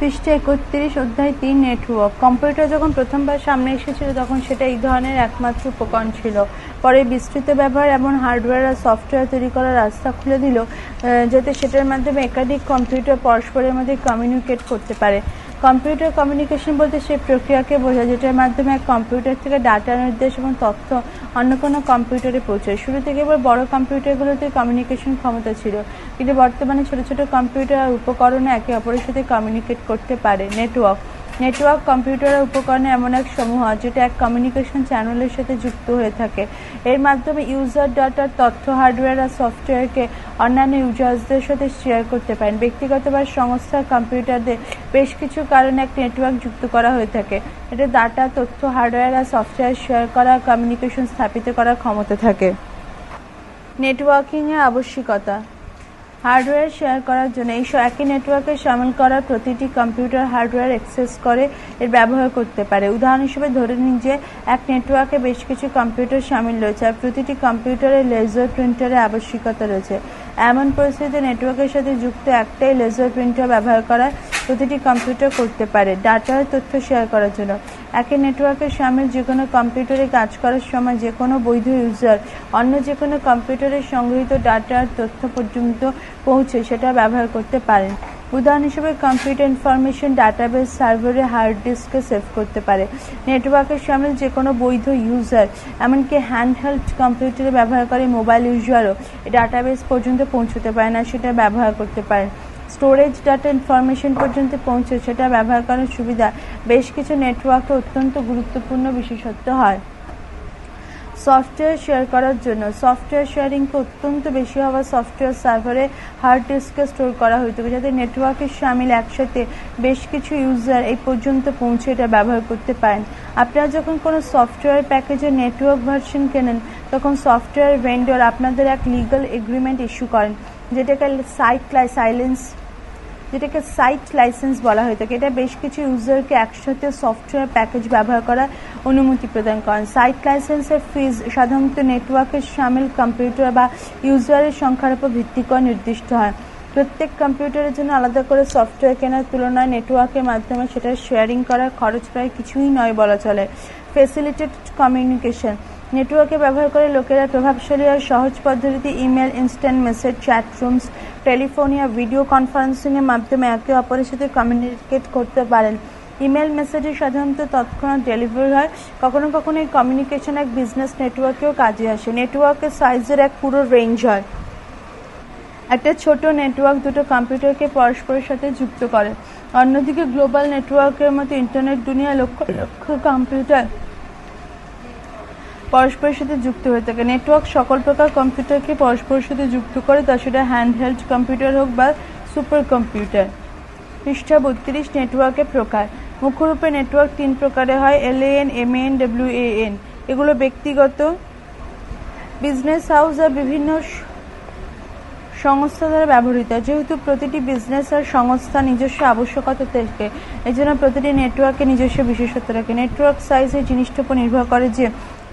পৃষ্ঠা ৩১ অধ্যায় ৩ network. Computer যখন প্রথমবার সামনে এসেছিল তখন সেটা এই ধরনের একমাত্র উপকরণ ছিল। পরে বিস্তৃত ব্যবহার এমন হার্ডওয়্যার আর সফটওয়্যার তৈরি করার রাস্তা খুলে দিল যাতে সেটার মাধ্যমে একাধিক কম্পিউটার পরস্পরের মধ্যে কমিউনিকেট করতে পারে। কম্পিউটার কমিউনিকেশন বলতে সেই প্রক্রিয়াকে বোঝায় যেটার মাধ্যমে এক কম্পিউটার থেকে ডাটা, নির্দেশ এবং তথ্য অন্য কোনো কম্পিউটারে পৌঁছায়। শুরু থেকে এবার বড় কম্পিউটারগুলোতে কমিউনিকেশন ক্ষমতা ছিল, কিন্তু বর্তমানে ছোট ছোট কম্পিউটার আর উপকরণে একে অপরের সাথে কমিউনিকেট করতে পারে। নেটওয়ার্ক কম্পিউটার আর উপকরণের এমন এক সমূহ যেটা এক কমিউনিকেশন চ্যানেলের সাথে যুক্ত হয়ে থাকে। এর মাধ্যমে ইউজার ডাটার তথ্য হার্ডওয়্যার আর সফটওয়্যারকে অন্যান্য ইউজার্সদের সাথে শেয়ার করতে পারেন। ব্যক্তিগত বা সংস্থার কম্পিউটারদের বেশ কিছু কারণে এক নেটওয়ার্ক যুক্ত করা হয়ে থাকে। এটা ডাটা, তথ্য, হার্ডওয়্যার আর সফটওয়্যার শেয়ার করা, কমিউনিকেশন স্থাপিত করার ক্ষমতা থাকে। নেটওয়ার্কিংয়ের আবশ্যিকতা। হার্ডওয়্যার শেয়ার করার জন্য এই একই নেটওয়ার্কে শামিল করা প্রতিটি কম্পিউটার হার্ডওয়্যার অ্যাক্সেস করে এর ব্যবহার করতে পারে। উদাহরণ হিসেবে ধরে নিন যে এক নেটওয়ার্কে বেশ কিছু কম্পিউটার শামিল রয়েছে আর প্রতিটি কম্পিউটারে লেজার প্রিন্টারের আবশ্যিকতা রয়েছে। এমন পরিস্থিতিতে নেটওয়ার্কের সাথে যুক্ত একটাই লেজার প্রিন্টার ব্যবহার করা প্রতিটি কম্পিউটার করতে পারে ডাটার তথ্য শেয়ার করার জন্য। একই নেটওয়ার্কে শামিল যে কোনো কম্পিউটারে কাজ করার সময় যে কোনো বৈধ ইউজার অন্য যে কোনো কম্পিউটারে সংগৃহীত ডাটার তথ্য পর্যন্ত পৌঁছে সেটা ব্যবহার করতে পারেন। উদাহরণ হিসেবে কম্পিউটার ইনফরমেশন ডাটাবেস সার্ভারে হার্ড ডিস্কে সেভ করতে পারে। নেটওয়ার্কের শামিল যে কোনো বৈধ ইউজার, এমনকি হ্যান্ডহেল্ড কম্পিউটারে ব্যবহার করে মোবাইল ইউজারও ডাটাবেস পর্যন্ত পৌঁছতে পারে না, সেটা ব্যবহার করতে পারেন। স্টোরেজ ডাটা ইনফরমেশন পর্যন্ত পৌঁছে সেটা ব্যবহার করার সুবিধা বেশ কিছু নেটওয়ার্কে অত্যন্ত গুরুত্বপূর্ণ বিশেষত্ব হয়। সফটওয়্যার শেয়ার করার জন্য সফটওয়্যার শেয়ারিংকে অত্যন্ত বেশি হওয়া সফটওয়্যার সার্ভারে হার্ড ডিস্কে স্টোর করা হয়ে থাকে যাতে নেটওয়ার্কের শামিল একসাথে বেশ কিছু ইউজার এই পর্যন্ত পৌঁছে এটা ব্যবহার করতে পারেন। আপনারা যখন কোনো সফটওয়্যার প্যাকেজের নেটওয়ার্ক ভার্সন কেনেন তখন সফটওয়্যার ভেন্ডর আপনাদের এক লিগ্যাল এগ্রিমেন্ট ইস্যু করেন যেটাকে সাইট লাইসেন্স বলা হয়ে থাকে। এটা বেশ কিছু ইউজারকে একসাথে সফটওয়্যার প্যাকেজ ব্যবহার করার অনুমতি প্রদান করেন। সাইট লাইসেন্সের ফিজ সাধারণত নেটওয়ার্কের শামিল কম্পিউটার বা ইউজারের সংখ্যার উপর ভিত্তি করে নির্দিষ্ট হয়। প্রত্যেক কম্পিউটারের জন্য আলাদা করে সফটওয়্যার কেনার তুলনায় নেটওয়ার্কের মাধ্যমে সেটা শেয়ারিং করার খরচ প্রায় কিছুই নয় বলা চলে। ফ্যাসিলিটেটেড কমিউনিকেশন নেটওয়ার্কে ব্যবহার করে লোকেরা প্রভাবশালী আর সহজ পদ্ধতিতে email, instant message, chat rooms, টেলিফোনিয়া, ভিডিও কনফারেন্সিংয়ের মাধ্যমে একে অপরের সাথে কমিউনিকেট করতে পারেন। ইমেল মেসেজে সাধারণত তৎক্ষণাৎ ডেলিভারি হয়। কখনো কখনো এই কমিউনিকেশন এক বিজনেস নেটওয়ার্কেও কাজে আসে। নেটওয়ার্কের সাইজের এক পুরো রেঞ্জ হয়। একটা ছোট নেটওয়ার্ক দুটো কম্পিউটারকে পরস্পরের সাথে যুক্ত করে। অন্যদিকে গ্লোবাল নেটওয়ার্কের মতো ইন্টারনেট দুনিয়ায় লক্ষ লক্ষ কম্পিউটার পরস্পরের সাথে যুক্ত হয়ে থাকে। নেটওয়ার্ক সকল প্রকার কম্পিউটারকে পরস্পরের সাথে যুক্ত করে, তা সেটা হ্যান্ডহেল্ড কম্পিউটার হোক বা সুপার কম্পিউটার। পৃষ্ঠা ৩২ নেটওয়ার্কের প্রকার। মুখ্যরূপে নেটওয়ার্ক তিন প্রকারে হয়: LAN, MAN, WAN। এগুলো ব্যক্তিগত, বিজনেস হাউস আর বিভিন্ন সংস্থা দ্বারা ব্যবহৃত। যেহেতু প্রতিটি বিজনেস আর সংস্থা নিজস্ব আবশ্যকতা থাকে, এই জন্য প্রতিটি নেটওয়ার্কে নিজস্ব বিশেষত্ব রাখে। নেটওয়ার্ক সাইজ এই জিনিসটার উপর নির্ভর করে যে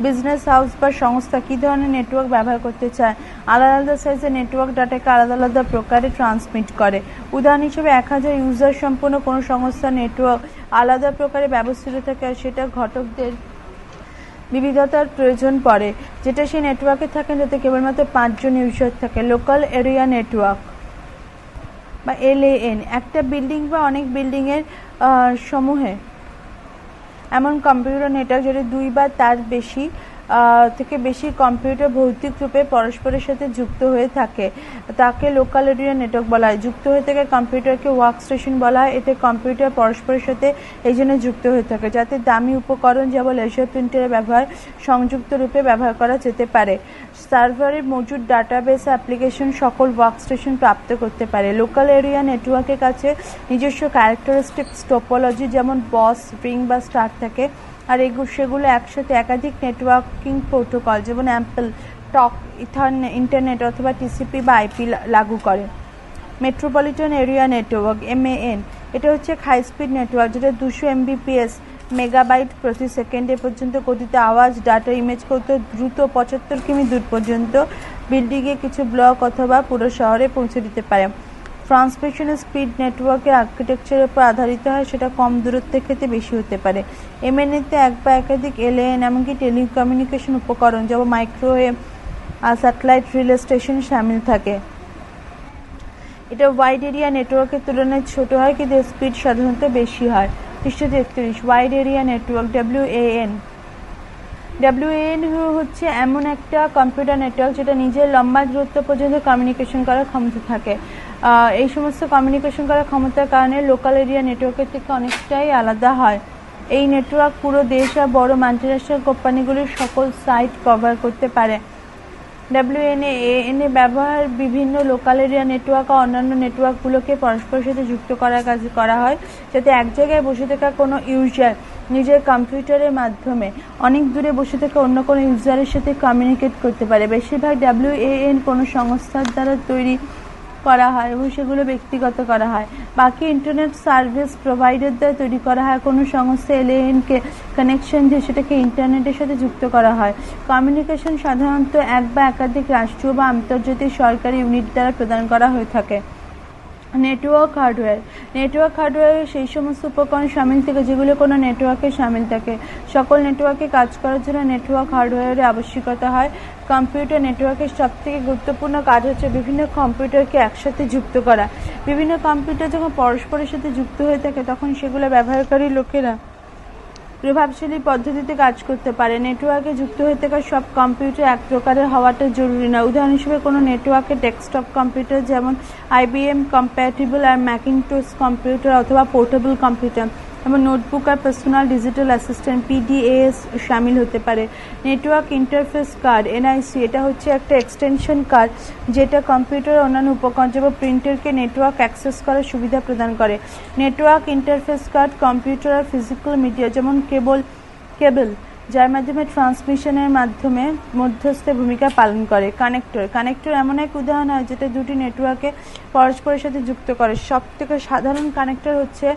বিজনেস হাউস বা সংস্থা কী ধরনের নেটওয়ার্ক ব্যবহার করতে চায়। আলাদা আলাদা সাইজের নেটওয়ার্ক ডাটাকে আলাদা আলাদা প্রকারে ট্রান্সমিট করে। উদাহরণ হিসেবে 1000 ইউজার সম্পন্ন কোনো সংস্থার নেটওয়ার্ক আলাদা প্রকারে ব্যবস্থিত থাকে আর সেটা ঘটকদের বিবিধতার প্রয়োজন পড়ে যেটা সেই নেটওয়ার্কে থাকেন যাতে কেবলমাত্র 5 জন ইউজার থাকে। লোকাল এরিয়া নেটওয়ার্ক বা LAN একটা বিল্ডিং বা অনেক বিল্ডিংয়ের সমূহে এমন কম্পিউটার নেটওয়ার্ক যেটা 2 বা তার থেকে বেশি কম্পিউটার ভৌতিক রূপে পরস্পরের সাথে যুক্ত হয়ে থাকে তাকে লোকাল এরিয়া নেটওয়ার্ক বলা হয়। যুক্ত হয়ে থাকে কম্পিউটারকে ওয়ার্ক স্টেশন বলা হয়। এতে কম্পিউটার পরস্পরের সাথে এই জন্য যুক্ত হয়ে থাকে যাতে দামি উপকরণ যেমন লেজার প্রিন্টারের ব্যবহার সংযুক্ত রূপে ব্যবহার করা যেতে পারে। সার্ভারে মজুদ ডাটাবেস অ্যাপ্লিকেশন সকল ওয়ার্ক স্টেশন প্রাপ্ত করতে পারে। লোকাল এরিয়া নেটওয়ার্কের কাছে নিজস্ব ক্যারেক্টারিস্টিক্স টোপোলজি যেমন বস, রিং বা স্টার থাকে আর সেগুলো একসাথে একাধিক নেটওয়ার্কিং প্রোটোকল যেমন অ্যাম্পল, টক, ইন্টারনেট অথবা TCP বা IP লাগু করে। মেট্রোপলিটন এরিয়া নেটওয়ার্ক MAN এটা হচ্ছে হাই স্পিড নেটওয়ার্ক যেটা 200 Mbps মেগাবাইট প্রতি সেকেন্ডে পর্যন্ত গতিতে আওয়াজ, ডাটা, ইমেজ করতে দ্রুত 75 কিমি দূর পর্যন্ত বিল্ডিংয়ে কিছু ব্লক অথবা পুরো শহরে পৌঁছে দিতে পারে। ট্রান্সমিশন স্পিড নেটওয়ার্কের আর্কিটেকচারের উপর আধারিত হয়, সেটা কম দূরত্বের ক্ষেত্রে বেশি হতে পারে। এমএনএতে এক বা একাধিক এলএএন এমনকি টেলিকমিউনিকেশন উপকরণ যেমন মাইক্রোওয়েভ আর স্যাটেলাইট রিলে স্টেশন শামিল থাকে। এটা ওয়াইড এরিয়া নেটওয়ার্কের তুলনায় ছোট হয়, কিন্তু স্পিড সাধারণত বেশি হয়। পৃষ্ঠ 33 ওয়াইড এরিয়া নেটওয়ার্ক ডাব্লিউএএন। ডাব্লিউএএন হচ্ছে এমন একটা কম্পিউটার নেটওয়ার্ক যেটা নিজের লম্বা দূরত্ব পর্যন্ত কমিউনিকেশন করার ক্ষমতা থাকে। এই সমস্ত কমিউনিকেশন করার ক্ষমতার কারণে লোকাল এরিয়া নেটওয়ার্কের থেকে অনেকটাই আলাদা হয়। এই নেটওয়ার্ক পুরো দেশ আর বড় মাল্টিন্যাশনাল কোম্পানিগুলির সকল সাইট কভার করতে পারে। ডাব্লিউএএন এর ব্যবহার বিভিন্ন লোকাল এরিয়া নেটওয়ার্ক ও অন্যান্য নেটওয়ার্কগুলোকে পরস্পরের সাথে যুক্ত করার কাজে করা হয়, যাতে এক জায়গায় বসে থাকা কোনো ইউজার নিজের কম্পিউটারের মাধ্যমে অনেক দূরে বসে থাকা অন্য কোনো ইউজারের সাথে কমিউনিকেট করতে পারে। বেশিরভাগ ডাব্লিউএএন কোনো সংস্থার দ্বারা তৈরি করা হয় এবং সেগুলো ব্যক্তিগত করা হয়। বাকি ইন্টারনেট সার্ভিস প্রোভাইডার দ্বারা তৈরি করা হয়। কোনো সংস্থা এলএএনকে কানেকশন দিয়ে সেটাকে ইন্টারনেটের সাথে যুক্ত করা হয়। কমিউনিকেশন সাধারণত এক বা একাধিক রাষ্ট্রীয় বা আন্তর্জাতিক সরকারি ইউনিট দ্বারা প্রদান করা হয়ে থাকে। Network hardware. নেটওয়ার্ক হার্ডওয়্যারে সেই সমস্ত উপকরণ সামিল থাকে যেগুলো কোনো নেটওয়ার্কে সামিল থাকে। সকল নেটওয়ার্কে কাজ করার জন্য নেটওয়ার্ক হার্ডওয়্যারের আবশ্যকতা হয়। কম্পিউটার নেটওয়ার্কের সবথেকে গুরুত্বপূর্ণ কাজ হচ্ছে বিভিন্ন কম্পিউটারকে একসাথে যুক্ত করা। বিভিন্ন কম্পিউটার যখন পরস্পরের সাথে যুক্ত হয়ে থাকে তখন সেগুলো ব্যবহারকারী লোকেরা প্রভাবশালী পদ্ধতিতে কাজ করতে পারে। নেটওয়ার্কে যুক্ত হয়ে থাকা সব কম্পিউটার এক প্রকারের হওয়াটা জরুরি না। উদাহরণ হিসেবে কোনো নেটওয়ার্কে ডেস্কটপ কম্পিউটার যেমন আইবিএম কম্প্যাটিবল আর ম্যাকিনটশ কম্পিউটার অথবা পোর্টেবল কম্পিউটার এবং নোটবুক আর পার্সোনাল ডিজিটাল অ্যাসিস্ট্যান্ট পিডিএস শামিল হতে পারে। নেটওয়ার্ক ইন্টারফেস কার্ড এনআইসি, এটা হচ্ছে একটা এক্সটেনশন কার্ড যেটা কম্পিউটার অন্যান্য উপকরণ যেমন প্রিন্টারকে নেটওয়ার্ক অ্যাক্সেস করার সুবিধা প্রদান করে। নেটওয়ার্ক ইন্টারফেস কার্ড কম্পিউটার আর ফিজিক্যাল মিডিয়া যেমন কেবল যার মাধ্যমে ট্রান্সমিশনের মাধ্যমে মধ্যস্থ ভূমিকা পালন করে। কানেক্টর এমন এক উদাহরণ হয় যেটা দুটি নেটওয়ার্কে পরস্পরের সাথে যুক্ত করে। সবথেকে সাধারণ কানেক্টর হচ্ছে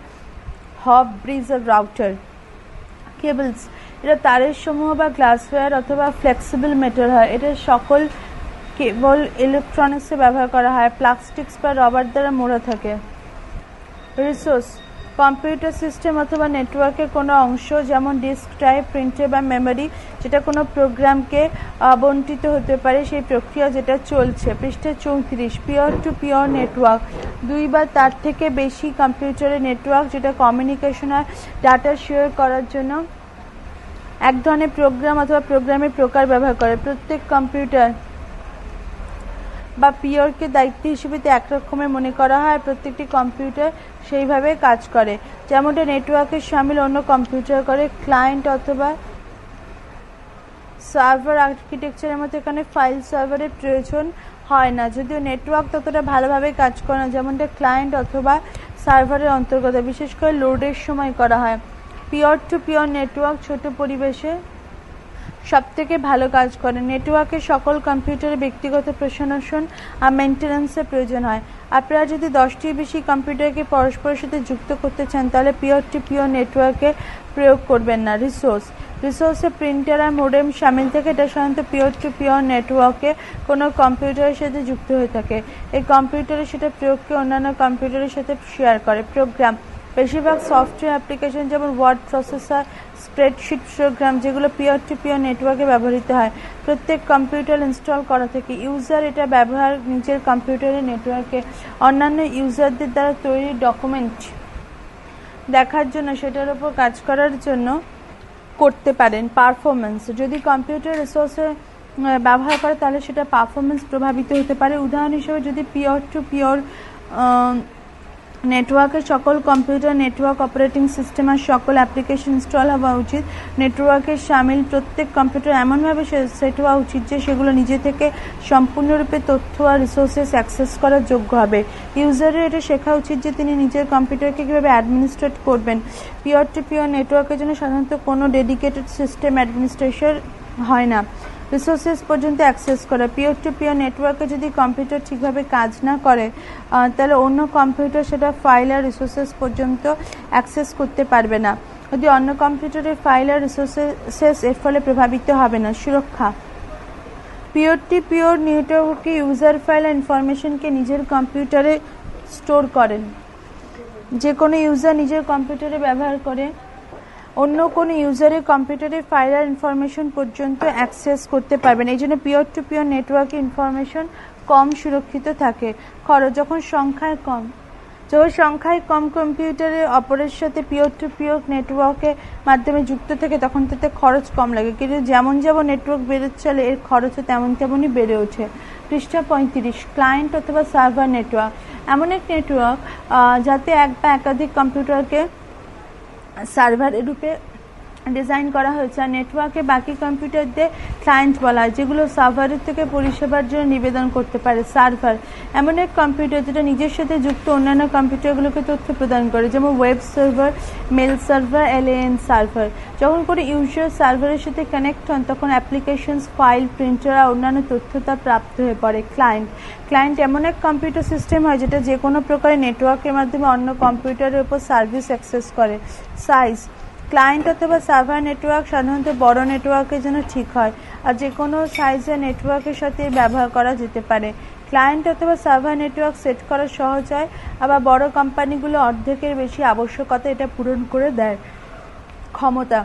হব, ব্রিজ আর রাউটার। কেবলস, এটা তারের সমূহ বা গ্লাসওয়্যার অথবা ফ্লেক্সিবল মেটাল হয়। এটা সকল কেবল ইলেকট্রনিক্সে ব্যবহার করা হয়। প্লাস্টিক্স বা রবার দ্বারা মোড়া থাকে। রিসোর্স, কম্পিউটার সিস্টেম অথবা নেটওয়ার্কের কোনো অংশ যেমন ডিস্ক, ড্রাইভ, প্রিন্টার বা মেমোরি যেটা কোনো প্রোগ্রামকে আবন্টিত হতে পারে, সেই প্রক্রিয়া যেটা চলছে। পৃষ্ঠা 34 পিওর টু পিওর নেটওয়ার্ক, দুই বা তার থেকে বেশি কম্পিউটারের নেটওয়ার্ক যেটা কমিউনিকেশন আর ডাটা শেয়ার করার জন্য এক ধরনের প্রোগ্রাম অথবা প্রোগ্রামের প্রকার ব্যবহার করে। প্রত্যেক কম্পিউটার বা পিওরকে দায়িত্ব হিসেবে এক রকমের মনে করা হয়। প্রত্যেকটি কম্পিউটার সেইভাবে কাজ করে যেমনটা নেটওয়ার্কের সামিল অন্য কম্পিউটার করে। ক্লায়েন্ট অথবা সার্ভার আর্কিটেকচারের মতো এখানে ফাইল সার্ভারের প্রয়োজন হয় না, যদিও নেটওয়ার্ক ততটা ভালোভাবে কাজ করে না যেমনটা ক্লায়েন্ট অথবা সার্ভারের অন্তর্গত, বিশেষ করে লোডের সময় করা হয়। পিওর টু পিওর নেটওয়ার্ক ছোট পরিবেশে সবথেকে ভালো কাজ করে। নেটওয়ার্কে সকল কম্পিউটারে ব্যক্তিগত প্রশাসন আর মেনটেন্যান্সের প্রয়োজন হয়। আপনারা যদি 10টির বেশি কম্পিউটারকে পরস্পরের সাথে যুক্ত করতে চান তাহলে পিওর টু পিওর নেটওয়ার্কে প্রয়োগ করবেন না। রিসোর্সে প্রিন্টার আর মোডেম সামিল থাকে। এটা সাধারণত পিওর টু পিওর নেটওয়ার্কে কোনো কম্পিউটারের সাথে যুক্ত হয়ে থাকে। এই কম্পিউটারে সেটা প্রয়োগকে অন্যান্য কম্পিউটারের সাথে শেয়ার করে। প্রোগ্রাম, বেশিরভাগ সফটওয়্যার অ্যাপ্লিকেশন যেমন ওয়ার্ড প্রসেসর, স্প্রেডশিট প্রোগ্রাম যেগুলো পিওর টু পিওর নেটওয়ার্কে ব্যবহৃত হয় প্রত্যেক কম্পিউটার ইনস্টল করা থেকে। ইউজার এটা ব্যবহার নিজের কম্পিউটারের নেটওয়ার্কে অন্যান্য ইউজারদের দ্বারা তৈরি ডকুমেন্ট দেখার জন্য সেটার উপর কাজ করার জন্য করতে পারেন। পারফরমেন্স, যদি কম্পিউটার রিসোর্সে ব্যবহার করে তাহলে সেটা পারফরমেন্স প্রভাবিত হতে পারে। উদাহরণ হিসেবে যদি পিওর টু পিওর নেটওয়ার্কের সকল কম্পিউটার নেটওয়ার্ক অপারেটিং সিস্টেম আর সকল অ্যাপ্লিকেশন ইনস্টল হওয়া উচিত। নেটওয়ার্কের সামিল প্রত্যেক কম্পিউটার এমনভাবে সেট হওয়া উচিত যে সেগুলো নিজে থেকে সম্পূর্ণরূপে তথ্য আর রিসোর্সেস অ্যাক্সেস করার যোগ্য হবে। ইউজারের এটা শেখা উচিত যে তিনি নিজের কম্পিউটারকে কীভাবে অ্যাডমিনিস্ট্রেট করবেন। পিওর টু পিওর নেটওয়ার্কের জন্য সাধারণত কোনো ডেডিকেটেড সিস্টেম অ্যাডমিনিস্ট্রেশন হয় না। রিসোর্সেস পর্যন্ত অ্যাক্সেস করা, পিওর টু পিওর নেটওয়ার্কে যদি কম্পিউটার ঠিকভাবে কাজ না করে তাহলে অন্য কম্পিউটার সেটা ফাইল আর রিসোর্সেস পর্যন্ত অ্যাক্সেস করতে পারবে না। যদি অন্য কম্পিউটারের ফাইল আর রিসোর্সেস এর ফলে প্রভাবিত হবে না। সুরক্ষা, পিওর টু পিওর নেটওয়ার্কে ইউজার ফাইল আর ইনফরমেশনকে নিজের কম্পিউটারে স্টোর করেন। যে কোনো ইউজার নিজের কম্পিউটারে ব্যবহার করে অন্য কোনো ইউজারের কম্পিউটারে ফাইল আর ইনফরমেশন পর্যন্ত অ্যাক্সেস করতে পারবেন। এই জন্য পিওর টু পিওর নেটওয়ার্কে ইনফরমেশন কম সুরক্ষিত থাকে। খরচ যখন সংখ্যায় কম কম্পিউটারে অপরের সাথে পিওর টু পিওর নেটওয়ার্কের মাধ্যমে যুক্ত থাকে তখন তাতে খরচ কম লাগে, কিন্তু যেমন যেমন নেটওয়ার্ক বেড়ে চলে এর খরচও তেমনই বেড়ে ওঠে। পৃষ্ঠা 35, ক্লায়েন্ট অথবা সার্ভার নেটওয়ার্ক এমন এক নেটওয়ার্ক যাতে এক বা একাধিক কম্পিউটারকে সার্ভারের রূপে ডিজাইন করা হয়েছে। আর নেটওয়ার্কে বাকি কম্পিউটারদের ক্লায়েন্ট বলা হয়, যেগুলো সার্ভারের থেকে পরিষেবার জন্য নিবেদন করতে পারে। সার্ভার এমন এক কম্পিউটার যেটা নিজের সাথে যুক্ত অন্যান্য কম্পিউটারগুলোকে তথ্য প্রদান করে, যেমন web server, mail server, LAN server. যখন কোনো ইউজার সার্ভারের সাথে কানেক্ট হন তখন অ্যাপ্লিকেশনস, ফাইল, প্রিন্টার আর অন্যান্য তথ্য তা প্রাপ্ত হয়ে পড়ে। ক্লায়েন্ট এমন এক কম্পিউটার সিস্টেম হয় যেটা যে কোনো প্রকারের নেটওয়ার্কের মাধ্যমে অন্য কম্পিউটারের উপর সার্ভিস অ্যাক্সেস করে। সাইজ ক্লায়েন্ট অথবা সার্ভার নেটওয়ার্ক সাধারণত বড় নেটওয়ার্কের জন্য ঠিক হয়, আর যে কোনো সাইজের নেটওয়ার্কের সাথে ব্যবহার করা যেতে পারে। ক্লায়েন্ট অথবা সার্ভার নেটওয়ার্ক সেট করা সহজ হয়, আবার বড় কোম্পানিগুলো অর্ধেকের বেশি আবশ্যকতা এটা পূরণ করে দেয়। ক্ষমতা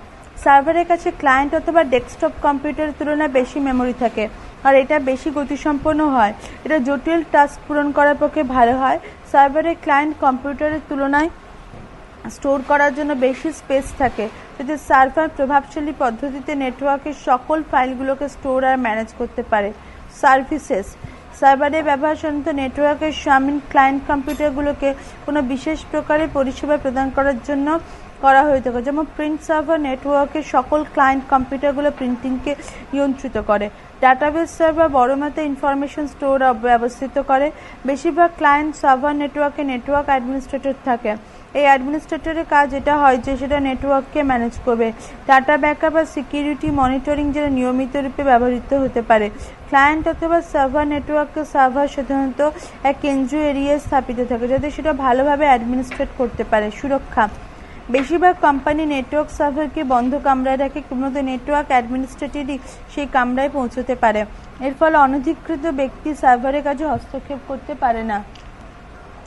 সার্ভারের কাছে ক্লায়েন্ট অথবা ডেস্কটপ কম্পিউটারের তুলনায় বেশি মেমোরি থাকে, আর এটা বেশি গতিসম্পন্ন হয়। এটা জটিল টাস্ক পূরণ করার পক্ষে ভালো হয়। সার্ভারে ক্লায়েন্ট কম্পিউটারের তুলনায় স্টোর করার জন্য বেশি স্পেস থাকে, যদি সার্ভার প্রভাবশালী পদ্ধতিতে নেটওয়ার্কের সকল ফাইলগুলোকে স্টোর আর ম্যানেজ করতে পারে। সার্ভিসেস সার্ভারের ব্যবহার সাধারণত নেটওয়ার্কের সামিল ক্লায়েন্ট কম্পিউটারগুলোকে কোনো বিশেষ প্রকারের পরিষেবা প্রদান করার জন্য করা হয়ে থাকে, যেমন প্রিন্ট সার্ভার নেটওয়ার্কের সকল ক্লায়েন্ট কম্পিউটারগুলো প্রিন্টিংকে নিয়ন্ত্রিত করে। ডাটাবেস সার্ভার বড় মাত্রায় ইনফরমেশন স্টোর ব্যবস্থিত করে। বেশিরভাগ ক্লায়েন্ট সার্ভার নেটওয়ার্কে নেটওয়ার্ক অ্যাডমিনিস্ট্রেটর থাকে। এই অ্যাডমিনিস্ট্রেটরের কাজ এটা হয় যে সেটা নেটওয়ার্ককে ম্যানেজ করবে। ডাটা ব্যাকআপ আর সিকিউরিটি মনিটরিং যেটা নিয়মিত রূপে ব্যবহৃত হতে পারে। ক্লায়েন্ট অথবা সার্ভার নেটওয়ার্কে সার্ভার সাধারণত এক কেন্দ্রীয় এরিয়ায় স্থাপিত থাকে যাতে সেটা ভালোভাবে অ্যাডমিনিস্ট্রেট করতে পারে। সুরক্ষা বেশিরভাগ কোম্পানি নেটওয়ার্ক সার্ভারকে বন্ধ কামরায় রাখে, কেবলমাত্র নেটওয়ার্ক অ্যাডমিনিস্ট্রেটরই সেই কামরায় পৌঁছতে পারে। এর ফলে অনধিকৃত ব্যক্তি সার্ভারের কাজে হস্তক্ষেপ করতে পারে না।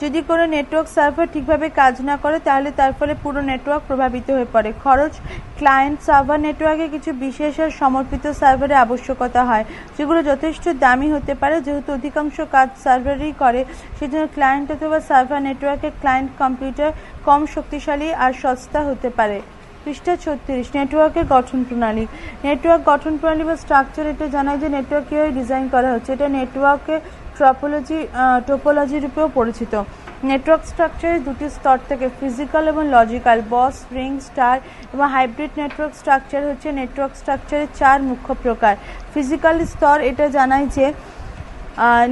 যদি কোনো নেটওয়ার্ক সার্ভার ঠিকভাবে কাজ না করে তাহলে তার ফলে পুরো নেটওয়ার্ক প্রভাবিত হয়ে পড়ে। খরচ ক্লায়েন্ট সার্ভার নেটওয়ার্কে কিছু বিশেষ আর সমর্পিত সার্ভারের আবশ্যকতা হয়, যেগুলো যথেষ্ট দামি হতে পারে। যেহেতু অধিকাংশ কাজ সার্ভারই করে, সেজন্য ক্লায়েন্ট অথবা সার্ভার নেটওয়ার্কের ক্লায়েন্ট কম্পিউটার কম শক্তিশালী আর সস্তা হতে পারে। পৃষ্ঠা 36, নেটওয়ার্কের গঠন প্রণালী। নেটওয়ার্ক গঠন প্রণালী বা স্ট্রাকচার এটা জানায় যে নেটওয়ার্ক কীভাবে ডিজাইন করা হচ্ছে। এটা নেটওয়ার্কের টোপোলজি রূপেও পরিচিত। নেটওয়ার্ক স্ট্রাকচারে দুটি স্তর থেকে, ফিজিক্যাল এবং লজিক্যাল। বস, রিং, স্টার এবং হাইব্রিড নেটওয়ার্ক স্ট্রাকচার হচ্ছে নেটওয়ার্ক স্ট্রাকচারের 4 মুখ্য প্রকার। ফিজিক্যাল স্তর এটা জানায় যে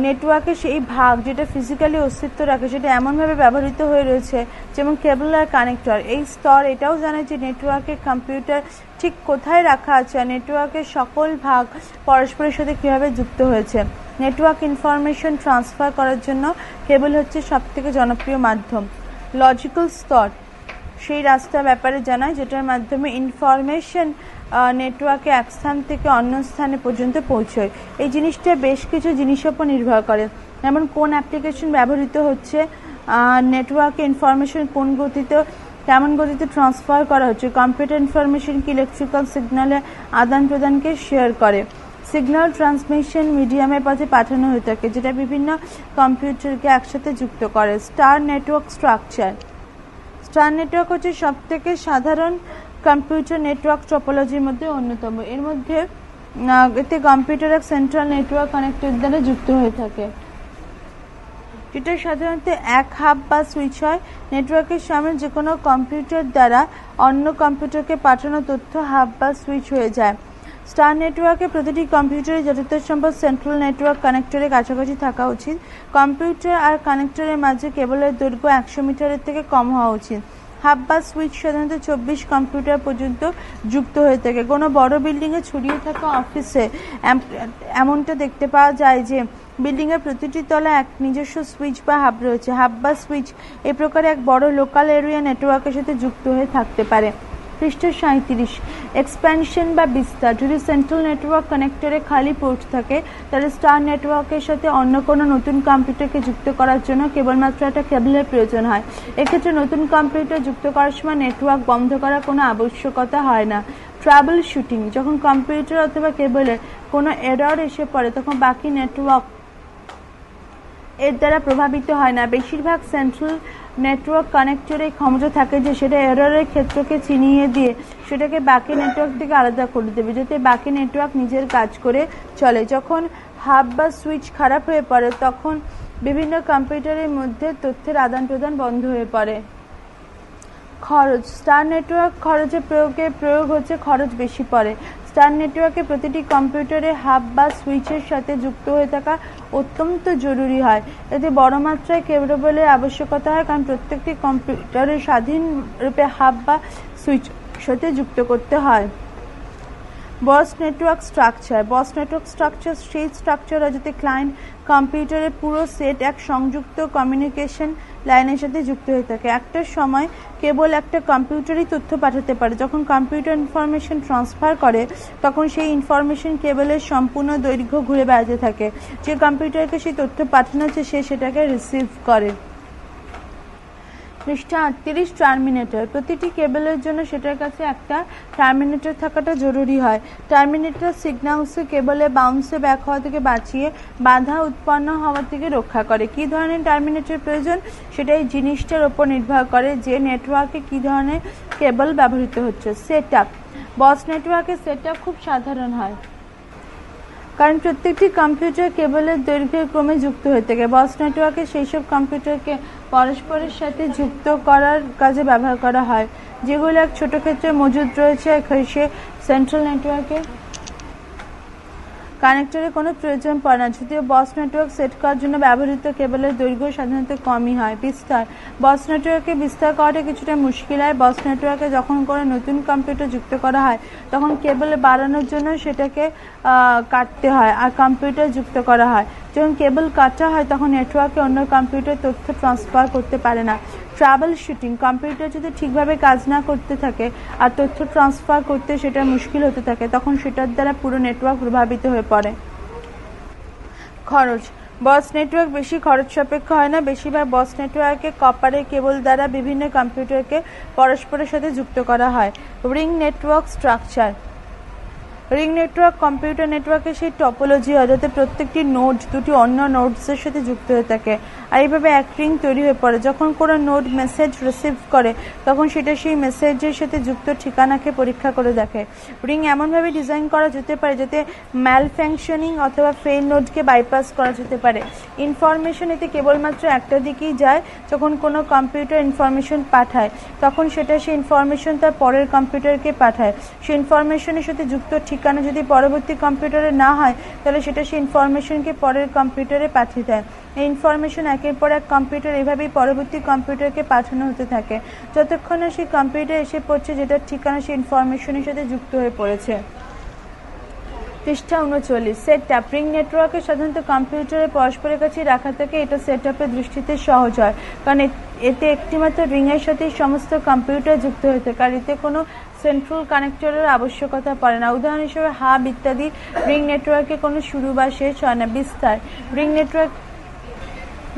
নেটওয়ার্কের সেই ভাগ যেটা ফিজিক্যালি অস্তিত্ব রাখে সেটা এমনভাবে ব্যবহৃত হয়ে রয়েছে, যেমন কেবল আর কানেক্টর। এই স্তর এটাও জানায় যে নেটওয়ার্কের কম্পিউটার ঠিক কোথায় রাখা আছে আর নেটওয়ার্কের সকল ভাগ পরস্পরের সাথে কীভাবে যুক্ত হয়েছে। নেটওয়ার্ক ইনফরমেশন ট্রান্সফার করার জন্য কেবল হচ্ছে সবথেকে জনপ্রিয় মাধ্যম। লজিক্যাল স্তর সেই রাস্তার ব্যাপারে জানায় যেটার মাধ্যমে ইনফরমেশন নেটওয়ার্কে এক স্থান থেকে অন্য স্থানে পর্যন্ত পৌঁছয়। এই জিনিসটা বেশ কিছু জিনিসের উপর নির্ভর করে, যেমন কোন অ্যাপ্লিকেশন ব্যবহৃত হচ্ছে, নেটওয়ার্কে ইনফরমেশন কেমন গতিতে ট্রান্সফার করা হচ্ছে। কম্পিউটার ইনফরমেশন কি ইলেকট্রিক্যাল সিগন্যালে আদান প্রদানকে শেয়ার করে। সিগন্যাল ট্রান্সমিশন মিডিয়ামের পথে পাঠানো হয়ে থাকে, যেটা বিভিন্ন কম্পিউটারকে একসাথে যুক্ত করে। Star network structure star network হচ্ছে সবথেকে সাধারণ কম্পিউটার নেটওয়ার্ক টপোলজির মধ্যে অন্যতম। এর মধ্যে এতে কম্পিউটার এক সেন্ট্রাল নেটওয়ার্ক কানেক্টর দ্বারা যুক্ত হয়ে থাকে, যেটা সাধারণত এক হাব বা সুইচ হয়। নেটওয়ার্কের সামনে যে কোনো কম্পিউটার দ্বারা অন্য কম্পিউটারকে পাঠানো তথ্য হাব বা সুইচ হয়ে যায়। স্টার নেটওয়ার্কে প্রতিটি কম্পিউটারে যতটা সম্ভব সেন্ট্রাল নেটওয়ার্ক কানেক্টরের কাছাকাছি থাকা উচিত। কম্পিউটার আর কানেক্টরের মাঝে কেবলের দৈর্ঘ্য 100 মিটারের থেকে কম হওয়া উচিত। হাব বা সুইচ সাধারণত 24 কম্পিউটার পর্যন্ত যুক্ত হয়ে থাকে। কোনো বড় বিল্ডিংয়ে ছড়িয়ে থাকা অফিসে এমনটা দেখতে পাওয়া যায় যে বিল্ডিংয়ের প্রতিটি তলায় এক নিজস্ব সুইচ বা হাব রয়েছে। হাব বা সুইচ এ প্রকারে এক বড় লোকাল এরিয়া নেটওয়ার্কের সাথে যুক্ত হয়ে থাকতে পারে। পৃষ্ঠ 37। এক্সপ্যানশন বা বিস্তার। যদি সেন্ট্রাল নেটওয়ার্ক কানেক্টরে খালি পোর্ট থাকে তাহলে স্টার নেটওয়ার্কের সাথে অন্য কোনো নতুন কম্পিউটারকে যুক্ত করার জন্য কেবলমাত্র একটা কেবলের প্রয়োজন হয়। এক্ষেত্রে নতুন কম্পিউটার যুক্ত করার সময় নেটওয়ার্ক বন্ধ করার কোনো আবশ্যকতা হয় না। Trouble shooting. যখন কম্পিউটার অথবা কেবলের কোনো এরর এসে পড়ে তখন বাকি নেটওয়ার্ক এর দ্বারা প্রভাবিত হয় না। বেশিরভাগ সেন্ট্রাল নেটওয়ার্ক কানেক্টরে ক্ষমতা থাকে যে সেটা এররের ক্ষেত্রকে চিনিয়ে দিয়ে সেটাকে বাকি নেটওয়ার্ক থেকে আলাদা করে দেবে, যাতে বাকি নেটওয়ার্ক নিজের কাজ করে চলে। যখন হাব বা সুইচ খারাপ হয়ে পড়ে তখন বিভিন্ন কম্পিউটারের মধ্যে তথ্যের আদান প্রদান বন্ধ হয়ে পড়ে। খরচ। স্টার নেটওয়ার্ক খরচের প্রয়োগ হচ্ছে খরচ বেশি পড়ে। স্টার নেটওয়ার্কে প্রতিটি কম্পিউটারে হাব বা সুইচের সাথে যুক্ত হয়ে থাকা অত্যন্ত জরুরি হয়। এতে বড় মাত্রায় কেবলের আবশ্যকতা হয়, কারণ প্রত্যেকটি কম্পিউটারে স্বাধীনরূপে হাব বা সুইচ সাথে যুক্ত করতে হয়। বস নেটওয়ার্ক স্ট্রাকচার। বস নেটওয়ার্ক স্ট্রাকচার সেই স্ট্রাকচার হয় যাতে ক্লায়েন্ট কম্পিউটারের পুরো সেট এক সংযুক্ত কমিউনিকেশন লাইনের সাথে যুক্ত হয়ে থাকে। একটা সময় কেবল একটা কম্পিউটারই তথ্য পাঠাতে পারে। যখন কম্পিউটার ইনফরমেশন ট্রান্সফার করে তখন সেই ইনফরমেশন কেবলের সম্পূর্ণ দৈর্ঘ্য ঘুরে বেড়াতে থাকে। যে কম্পিউটারকে সেই তথ্য পাঠানো হচ্ছে সে সেটাকে রিসিভ করে। পৃষ্ঠা 38। টার্মিনেটর। প্রতিটি কেবলের জন্য সেটার কাছে একটা টার্মিনেটর থাকাটা জরুরি হয়। টার্মিনেটর সিগন্যালসকে কেবলে বাউন্সে ব্যাক হওয়া থেকে বাঁচিয়ে বাধা উৎপন্ন হওয়া থেকে রক্ষা করে। কী ধরনের টার্মিনেটর প্রয়োজন সেটা এই জিনিসটার ওপর নির্ভর করে যে নেটওয়ার্কে কী ধরনের কেবল ব্যবহৃত হচ্ছে। Set up. বস নেটওয়ার্কের সেট আপ খুব সাধারণ হয়, কারণ প্রত্যেকটি কম্পিউটার কেবলের দৈর্ঘ্যের ক্রমে যুক্ত হয়ে থাকে। বস নেটওয়ার্কে সেই সব কম্পিউটারকে পরস্পরের সাথে যুক্ত করার কাজে ব্যবহার করা হয় যেগুলো এক ছোট ক্ষেত্রে মজুদ রয়েছে। সেন্ট্রাল নেটওয়ার্কে কানেক্টরে কোনো প্রয়োজন পড়ে না, যদিও বস নেটওয়ার্ক সেট করার জন্য ব্যবহৃত কেবলের দৈর্ঘ্য সাধারণত কমই হয়। বিস্তার। বস নেটওয়ার্কে বিস্তার করাটা কিছুটা মুশকিল হয়। বস নেটওয়ার্কে যখন কোনো নতুন কম্পিউটার যুক্ত করা হয় তখন কেবল বাড়ানোর জন্য সেটাকে কাটতে হয় আর কম্পিউটার যুক্ত করা হয়। যখন কেবল কাটা হয় তখন নেটওয়ার্কে অন্য কম্পিউটার তথ্য ট্রান্সফার করতে পারে না। Trouble shooting. কম্পিউটার যদি ঠিকভাবে কাজ না করতে থাকে আর তথ্য ট্রান্সফার করতে সেটা মুশকিল হতে থাকে তখন সেটার দ্বারা পুরো নেটওয়ার্ক প্রভাবিত হয়ে পড়ে। খরচ। বস নেটওয়ার্ক বেশি খরচ সাপেক্ষ হয় না। বেশিরভাগ বস নেটওয়ার্কে কপারের কেবল দ্বারা বিভিন্ন কম্পিউটারকে পরস্পরের সাথে যুক্ত করা হয়। Ring network structure. Ring network computer নেটওয়ার্কের সেই টপোলজি হয় যাতে প্রত্যেকটি নোড দুটি অন্য নোডসের সাথে যুক্ত হয়ে থাকে আর এইভাবে এক রিং তৈরি হয়ে পড়ে। যখন কোনো নোড মেসেজ রিসিভ করে তখন সেটা সেই মেসেজের সাথে যুক্ত ঠিকানাকে পরীক্ষা করে দেখে। রিং এমনভাবে ডিজাইন করা যেতে পারে যাতে ম্যালফাংশনিং অথবা ফেল নোডকে বাইপাস করা যেতে পারে। ইনফরমেশন এতে কেবলমাত্র একটা দিকেই যায়। যখন কোনো কম্পিউটার ইনফরমেশন পাঠায় তখন সেটা সেই ইনফরমেশন তার পরের কম্পিউটারকে পাঠায়। সেই ইনফরমেশনের সাথে যুক্ত ঠিকানা যদি পরবর্তী কম্পিউটারে না হয় তাহলে সেটা সেই ইনফরমেশনকে পরের কম্পিউটারে পাঠিয়ে দেয়। এই ইনফরমেশন একের পর এক কম্পিউটার এভাবেই পরবর্তী কম্পিউটারকে পাঠানো হতে থাকে যতক্ষণ না সেই কম্পিউটার এসে পড়ছে যেটার ঠিকানা সেই ইনফরমেশনের সাথে যুক্ত হয়ে পড়েছে। পৃষ্ঠা 39। Set up. রিং নেটওয়ার্কে সাধারণত কম্পিউটারে পরস্পরের কাছে রাখা থাকে। এটা সেট আপের দৃষ্টিতে সহজ হয় কারণ এতে একটিমাত্র রিংয়ের সাথেই সমস্ত কম্পিউটার যুক্ত হয়ে থাকে আর এতে কোনো সেন্ট্রাল কানেক্টরের আবশ্যকতা পড়ে না। উদাহরণ হিসেবে হাব ইত্যাদি রিং নেটওয়ার্কে কোনো শুরু বা শেষ হয় না। বিস্তার।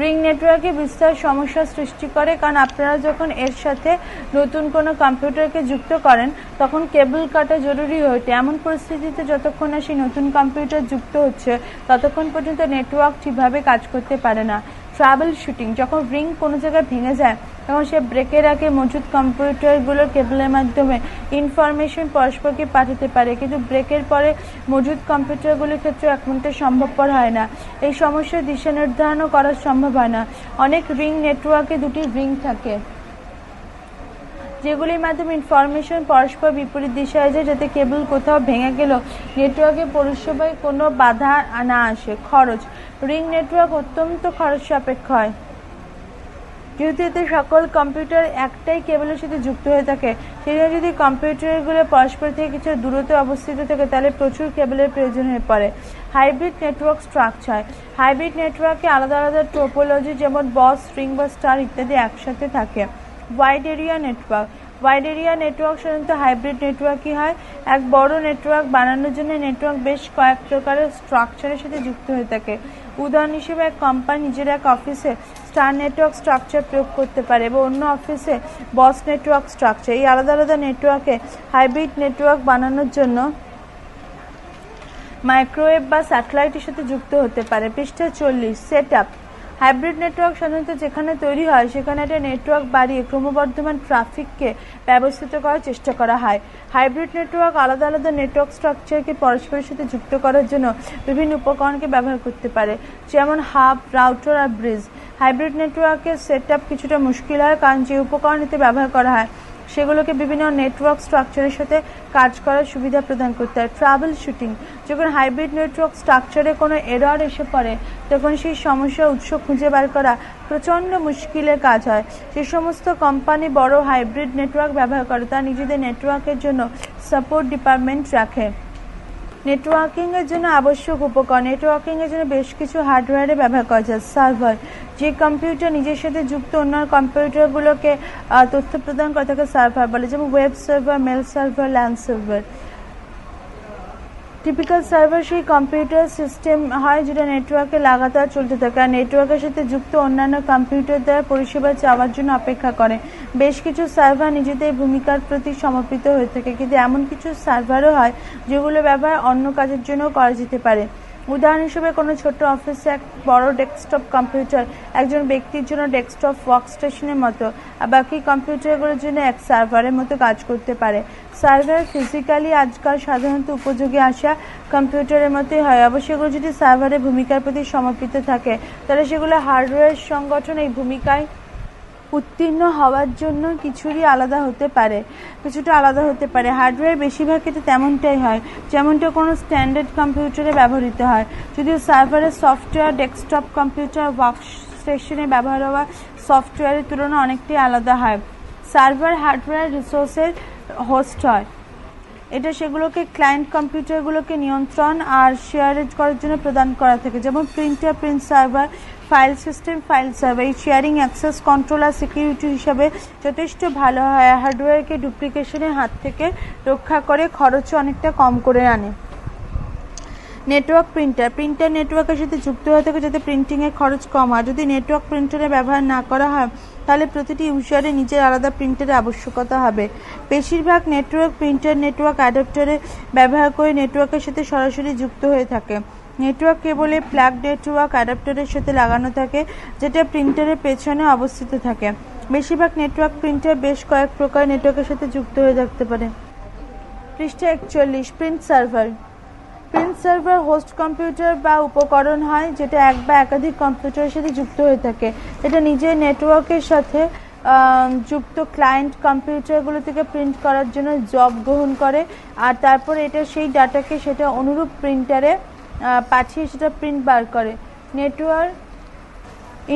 রিং নেটওয়ার্কে বিস্তার সমস্যার সৃষ্টি করে কারণ আপনারা যখন এর সাথে নতুন কোনো কম্পিউটারকে যুক্ত করেন তখন কেবল কাটা জরুরি হয়ে ওঠে। এমন পরিস্থিতিতে যতক্ষণ না সেই নতুন কম্পিউটার যুক্ত হচ্ছে ততক্ষণ পর্যন্ত নেটওয়ার্ক ঠিকভাবে কাজ করতে পারে না। Trouble shooting. যখন রিং কোনো জায়গায় ভেঙে যায় তখন সে ব্রেকের আগে মজুদ কম্পিউটারগুলোর কেবলের মাধ্যমে ইনফরমেশন পরস্পরকে পাঠাতে পারে, কিন্তু ব্রেকের পরে মজুদ কম্পিউটারগুলির ক্ষেত্রে এমনটা সম্ভবপর হয় না। এই সমস্যার দিশা নির্ধারণও করা সম্ভব হয় না। অনেক রিং নেটওয়ার্কে দুটি রিং থাকে যেগুলির মাধ্যমে ইনফরমেশন পরস্পর বিপরীত দিশায় যায় যাতে কেবল কোথাও ভেঙে গেলেও নেটওয়ার্কে পরিষেবায় কোনো বাধা না আসে। খরচ। রিং নেটওয়ার্ক অত্যন্ত খরচ সাপেক্ষ হয় যেহেতু এতে সকল কম্পিউটার একটাই কেবলের সাথে যুক্ত হয়ে থাকে। সেজন্য যদি কম্পিউটারগুলো পরস্পর থেকে কিছু দূরত্বে অবস্থিত থাকে তাহলে প্রচুর কেবলের প্রয়োজন হয়ে পড়ে। Hybrid network structure. হাইব্রিড নেটওয়ার্কে আলাদা আলাদা টোপোলজি যেমন বস, রিং বা স্টার ইত্যাদি একসাথে থাকে। Wide area network. Wide area network সাধারণত হাইব্রিড নেটওয়ার্কই হয়। এক বড় নেটওয়ার্ক বানানোর জন্য নেটওয়ার্ক বেশ কয়েক প্রকারের স্ট্রাকচারের সাথে যুক্ত হয়ে থাকে। উদাহরণ হিসেবে এক কোম্পানি নিজের এক অফিসে স্টার নেটওয়ার্ক স্ট্রাকচার প্রয়োগ করতে পারে এবং অন্য অফিসে বস নেটওয়ার্ক স্ট্রাকচার। এই আলাদা আলাদা নেটওয়ার্কে হাইব্রিড নেটওয়ার্ক বানানোর জন্য মাইক্রোওয়েভ বা স্যাটেলাইটের সাথে যুক্ত হতে পারে। পৃষ্ঠা 40 সেট আপ। হাইব্রিড নেটওয়ার্ক সাধারণত যেখানে তৈরি হয় সেখানে একটা নেটওয়ার্ক বাড়িয়ে ক্রমবর্ধমান ট্রাফিককে ব্যবস্থিত করার চেষ্টা করা হয়। হাইব্রিড নেটওয়ার্ক আলাদা আলাদা নেটওয়ার্ক স্ট্রাকচারকে পরস্পরের সাথে যুক্ত করার জন্য বিভিন্ন উপকরণকে ব্যবহার করতে পারে, যেমন হাব, রাউটার আর ব্রিজ। হাইব্রিড নেটওয়ার্কের সেট আপ কিছুটা মুশকিল হয়, কারণ যে উপকরণ এতে ব্যবহার করা হয় সেগুলোকে বিভিন্ন নেটওয়ার্ক স্ট্রাকচারের সাথে কাজ করার সুবিধা প্রদান করতে হয়। Trouble shooting. যখন হাইব্রিড নেটওয়ার্ক স্ট্রাকচারে কোনো এরর এসে পড়ে তখন সেই সমস্যার উৎস খুঁজে বার করা প্রচণ্ড মুশকিলের কাজ হয়। যে সমস্ত কোম্পানি বড় হাইব্রিড নেটওয়ার্ক ব্যবহার করে তারা নিজেদের নেটওয়ার্কের জন্য সাপোর্ট ডিপার্টমেন্ট রাখে। নেটওয়ার্কিংয়ের জন্য আবশ্যক উপকরণ। নেটওয়ার্কিংয়ের জন্য বেশ কিছু হার্ডওয়্যারে ব্যবহার করা যায়। সার্ভার, যে কম্পিউটার নিজের সাথে যুক্ত অন্যান্য কম্পিউটারগুলোকে তথ্য প্রদান করে তাকে সার্ভার বলে, যেমন web server, mail server, LAN server. Typical server সেই কম্পিউটার সিস্টেম হয় যেটা নেটওয়ার্কে লাগাতার চলতে থাকে আর নেটওয়ার্কের সাথে যুক্ত অন্যান্য কম্পিউটার দ্বারা পরিষেবা চাওয়ার জন্য অপেক্ষা করে। বেশ কিছু সার্ভার নিজেদের ভূমিকার প্রতি সমর্পিত হয়ে থাকে, কিন্তু এমন কিছু সার্ভারও হয় যেগুলো ব্যবহার অন্য কাজের জন্য করা যেতে পারে। উদাহরণ হিসেবে কোনো ছোট অফিসে এক বড় ডেস্কটপ কম্পিউটার একজন ব্যক্তির জন্য ডেস্কটপ ওয়ার্কস্টেশনের মতো, আর বাকি কম্পিউটারগুলোর জন্য এক সার্ভারের মতো কাজ করতে পারে। সার্ভার ফিজিক্যালি আজকাল সাধারণত উপযোগী আসা কম্পিউটারের মতোই হয়, অবশ্য এগুলো যদি সার্ভারের ভূমিকার প্রতি সমর্পিত থাকে তাহলে সেগুলো হার্ডওয়্যার সংগঠন এই ভূমিকায় উত্তীর্ণ হওয়ার জন্য কিছুটা আলাদা হতে পারে। হার্ডওয়্যার বেশিরভাগ ক্ষেত্রে তেমনটাই হয়, যেমনটা কোনো স্ট্যান্ডার্ড কম্পিউটারে ব্যবহৃত হয়, যদিও সার্ভারের সফটওয়্যার ডেস্কটপ কম্পিউটার ওয়ার্কস্টেশনে ব্যবহার হওয়া সফটওয়্যারের তুলনায় অনেকটাই আলাদা হয়। সার্ভার হার্ডওয়্যার রিসোর্সের হোস্ট হয়। এটা সেগুলোকে ক্লায়েন্ট কম্পিউটারগুলোকে নিয়ন্ত্রণ আর শেয়ার করার জন্য প্রদান করা থাকে, যেমন printer, print server, file system, file server. এই শেয়ারিং অ্যাক্সেস কন্ট্রোল আর সিকিউরিটি হিসাবে যথেষ্ট ভালো হয়, হার্ডওয়্যারকে ডুপ্লিকেশনের হাত থেকে রক্ষা করে, খরচও অনেকটা কম করে আনে। Network printer. প্রিন্টার নেটওয়ার্কের সাথে যুক্ত হয়ে থাকে যাতে প্রিন্টিংয়ের খরচ কম হয়। যদি নেটওয়ার্ক প্রিন্টারে ব্যবহার না করা হয় তাহলে প্রতিটি ইউজারের নিজের আলাদা প্রিন্টারের আবশ্যকতা হবে। বেশিরভাগ নেটওয়ার্ক প্রিন্টার নেটওয়ার্ক অ্যাডাপ্টারে ব্যবহার করে নেটওয়ার্কের সাথে সরাসরি যুক্ত হয়ে থাকে। নেটওয়ার্ক কেবলে প্লাগ নেটওয়ার্ক অ্যাডাপ্টারের সাথে লাগানো থাকে, যেটা প্রিন্টারের পেছনে অবস্থিত থাকে। বেশিরভাগ নেটওয়ার্ক প্রিন্টার বেশ কয়েক প্রকার নেটওয়ার্কের সাথে যুক্ত হয়ে থাকতে পারে। পৃষ্ঠা 41 print server. Print server host computer বা উপকরণ হয় যেটা এক বা একাধিক কম্পিউটারের সাথে যুক্ত হয়ে থাকে। এটা নিজের নেটওয়ার্কের সাথে যুক্ত ক্লায়েন্ট কম্পিউটারগুলো থেকে প্রিন্ট করার জন্য জব গ্রহণ করে আর তারপর এটা সেই ডাটাকে সেটা অনুরূপ প্রিন্টারে পাঠিয়ে সেটা প্রিন্ট বার করে। Network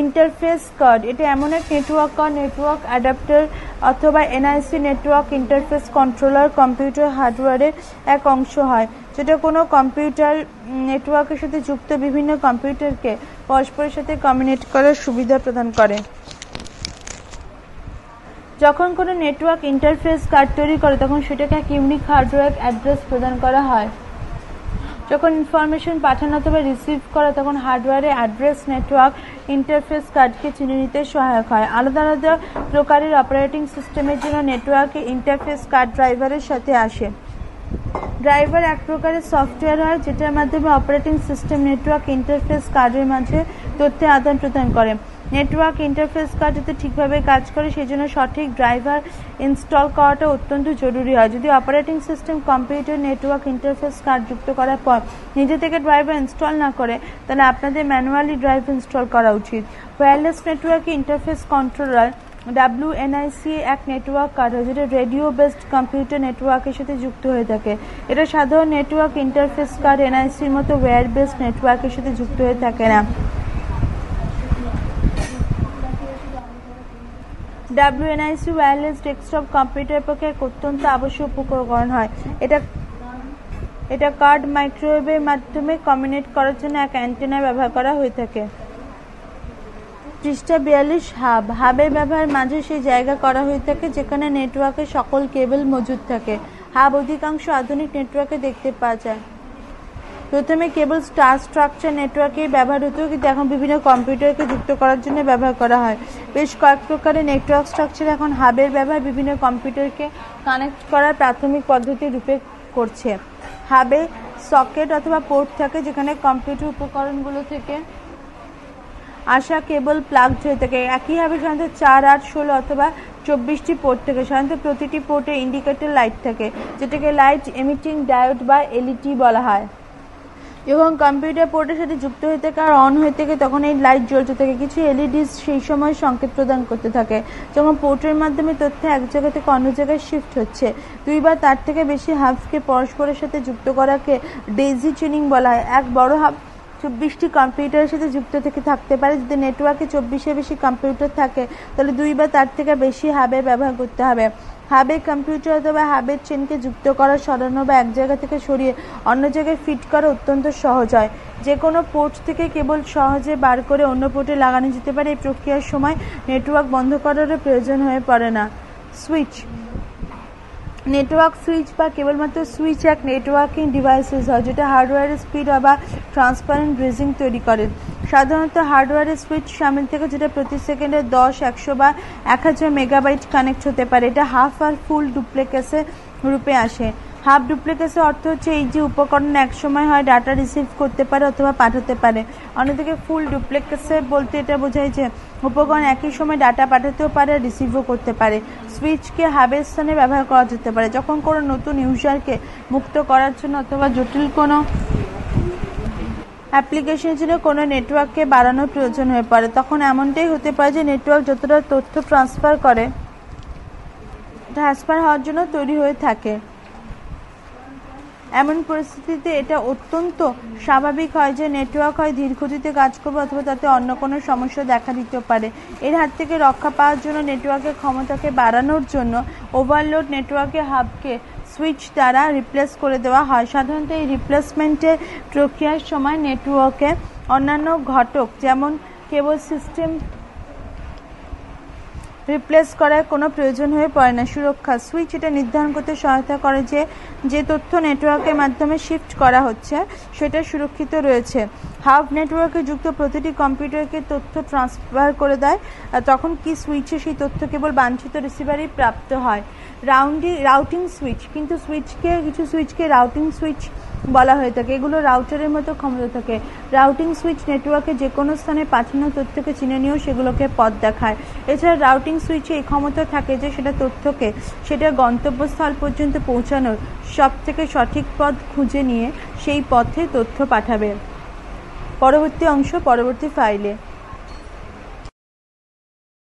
interface card. এটা এমন এক নেটওয়ার্ক কার্ড, নেটওয়ার্ক অ্যাডাপ্টার অথবা NIC network interface controller computer হার্ডওয়্যারের এক অংশ হয়, যেটা কোনো কম্পিউটার নেটওয়ার্কের সাথে যুক্ত বিভিন্ন কম্পিউটারকে পরস্পরের সাথে কমিউনিকেট করার সুবিধা প্রদান করে। যখন কোনো নেটওয়ার্ক ইন্টারফেস কার্ড তৈরি করে তখন সেটাকে এক ইউনিক হার্ডওয়্যার অ্যাড্রেস প্রদান করা হয়। যখন ইনফরমেশন পাঠানো অথবা রিসিভ করা তখন হার্ডওয়্যারের অ্যাড্রেস নেটওয়ার্ক ইন্টারফেস কার্ডকে চিনে নিতে সহায়ক হয়। আলাদা আলাদা প্রকারের অপারেটিং সিস্টেমের জন্য নেটওয়ার্ক ইন্টারফেস কার্ড ড্রাইভারের সাথে আসে। ড্রাইভার এক প্রকারের সফটওয়্যার হয় যেটার মাধ্যমে অপারেটিং সিস্টেম নেটওয়ার্ক ইন্টারফেস কার্ডের মাঝে তথ্য আদান প্রদান করে। নেটওয়ার্ক ইন্টারফেস কার্ড যাতে ঠিকভাবে কাজ করে সেই জন্য সঠিক ড্রাইভার ইনস্টল করাটা অত্যন্ত জরুরি হয়। যদি operating system computer network interface card যুক্ত করার পর নিজে থেকে ড্রাইভার ইনস্টল না করে তাহলে আপনাদের ম্যানুয়ালি ড্রাইভার ইনস্টল করা উচিত। Wireless network interface controller WNIC এক নেটওয়ার্ক কার্ড হয় যেটা রেডিও বেসড কম্পিউটার নেটওয়ার্কের সাথে যুক্ত হয়ে থাকে। এটা সাধারণ নেটওয়ার্ক ইন্টারফেস কার্ড NICর মতো ওয়্যার বেসড নেটওয়ার্কের সাথে যুক্ত হয়ে থাকে না। WNIC ওয়্যারলেস ডেস্কটপ কম্পিউটারের পক্ষে এক অত্যন্ত আবশ্যক উপকরণ হয়। এটা কার্ড মাইক্রোওয়েভের মাধ্যমে কমিউনিকেট করার জন্য এক অ্যান্টেনা ব্যবহার করা হয়ে থাকে। পৃষ্ঠা 42 হাবের ব্যবহার মাঝে সেই জায়গা করা হয়ে থাকে যেখানে নেটওয়ার্কের সকল কেবল মজুদ থাকে। হাব অধিকাংশ আধুনিক নেটওয়ার্কে দেখতে পাওয়া যায়। প্রথমে কেবল স্টার স্ট্রাকচার নেটওয়ার্কেই ব্যবহার হতো, কিন্তু এখন বিভিন্ন কম্পিউটারকে যুক্ত করার জন্য ব্যবহার করা হয়। বেশ কয়েক প্রকারের নেটওয়ার্ক স্ট্রাকচার এখন হাবের ব্যবহার বিভিন্ন কম্পিউটারকে কানেক্ট করার প্রাথমিক পদ্ধতি রূপে করছে। হাবে সকেট অথবা পোর্ট থাকে যেখানে কম্পিউটার উপকরণগুলো থেকে আসা কেবল প্লাগড হয়ে থাকে। একইভাবে সাধারণত 4, 8, 16 অথবা 24টি পোর্ট থাকে। সাধারণত প্রতিটি পোর্টে ইন্ডিকেটর লাইট থাকে, যেটাকে লাইট এমিটিং ডায়োড বা এলইডি বলা হয়। যখন কম্পিউটার পোর্টের সাথে যুক্ত হয়ে থাকে আর অন হয়ে থাকে তখন এই লাইট জ্বলতে থাকে। কিছু এলইডি সেই সময় সংকেত প্রদান করতে থাকে যখন পোর্টের মাধ্যমে তথ্য এক জায়গা থেকে অন্য জায়গায় শিফট হচ্ছে। 2 বা তার থেকে বেশি হাবকে পরস্পরের সাথে যুক্ত করাকে ডেইজি চেইনিং বলা হয়। এক বড় হাব 24টি কম্পিউটারের সাথে যুক্ত থেকে থাকতে পারে। যদি নেটওয়ার্কে 24-এর বেশি কম্পিউটার থাকে তাহলে 2 বা তার থেকে বেশি হাবের ব্যবহার করতে হবে। হাবের কম্পিউটার অথবা হাবের চেনকে যুক্ত করা, সরানো বা এক জায়গা থেকে সরিয়ে অন্য জায়গায় ফিট করা অত্যন্ত সহজ হয়। যে কোনো পোর্ট থেকে কেবল সহজে বার করে অন্য পোর্টে লাগানো যেতে পারে। এই প্রক্রিয়ার সময় নেটওয়ার্ক বন্ধ করারও প্রয়োজন হয়ে পড়ে না। সুইচ নেটওয়ার্ক সুইচ বা কেবলমাত্র সুইচ এক নেটওয়ার্কিং ডিভাইসেস হয় যেটা হার্ডওয়্যারের স্পিড বা ট্রান্সপারেন্ট ব্রিজিং তৈরি করে। সাধারণত হার্ডওয়্যারের সুইচ সামিল থেকে যেটা প্রতি সেকেন্ডে 10, 100 বা 1000 মেগাবাইট কানেক্ট হতে পারে। এটা হাফ আর ফুল ডুপ্লেক্সের রূপে আসে। হাফ ডুপ্লেক্সের অর্থ হচ্ছে এই যে উপকরণ এক সময় হয় ডাটা রিসিভ করতে পারে অথবা পাঠাতে পারে। অন্যদিকে ফুল ডুপ্লেক্সে বলতে এটা বোঝায় যে উপকরণ একই সময় ডাটা পাঠাতেও পারে আর রিসিভও করতে পারে। সুইচকে হাবের স্থানে ব্যবহার করা যেতে পারে যখন কোনো নতুন ইউজারকে মুক্ত করার জন্য অথবা জটিল কোনো অ্যাপ্লিকেশনের জন্য কোনো নেটওয়ার্ককে বাড়ানোর প্রয়োজন হয়ে পড়ে। তখন এমনটাই হতে পারে যে নেটওয়ার্ক যতটা তথ্য ট্রান্সফার হওয়ার জন্য তৈরি হয়ে থাকে। এমন পরিস্থিতিতে এটা অত্যন্ত স্বাভাবিক হয় যে নেটওয়ার্ক হয় ধীর গতিতে কাজ করবে অথবা তাতে অন্য কোনো সমস্যা দেখা দিতে পারে। এর হাত থেকে রক্ষা পাওয়ার জন্য নেটওয়ার্কের ক্ষমতাকে বাড়ানোর জন্য ওভারলোড নেটওয়ার্কের হাবকে সুইচ দ্বারা রিপ্লেস করে দেওয়া হয়। সাধারণত এই রিপ্লেসমেন্টের প্রক্রিয়ার সময় নেটওয়ার্কে অন্যান্য ঘটক যেমন কেবল সিস্টেম রিপ্লেস করার কোনো প্রয়োজন হয়ে পড়ে না। সুরক্ষা সুইচ এটা নির্ধারণ করতে সহায়তা করে যে তথ্য নেটওয়ার্কের মাধ্যমে শিফট করা হচ্ছে সেটা সুরক্ষিত রয়েছে। হাব নেটওয়ার্কে যুক্ত প্রতিটি কম্পিউটারকে তথ্য ট্রান্সফার করে দেয়। তখন কি সুইচে সেই তথ্য কেবল বাঞ্ছিত রিসিভারই প্রাপ্ত হয়। রাউটিং সুইচ কিছু সুইচকে রাউটিং সুইচ বলা হয়ে থাকে। এগুলো রাউটারের মতো ক্ষমতা থাকে। রাউটিং সুইচ নেটওয়ার্কে যে কোনো স্থানে পাঠানো তথ্যকে চিনে নিয়েও সেগুলোকে পথ দেখায়। এছাড়া রাউটিং সুইচে এই ক্ষমতা থাকে যে সেটা তথ্যকে সেটার গন্তব্যস্থল পর্যন্ত পৌঁছানোর সব থেকে সঠিক পথ খুঁজে নিয়ে সেই পথে তথ্য পাঠাবে। পরবর্তী অংশ পরবর্তী ফাইলে।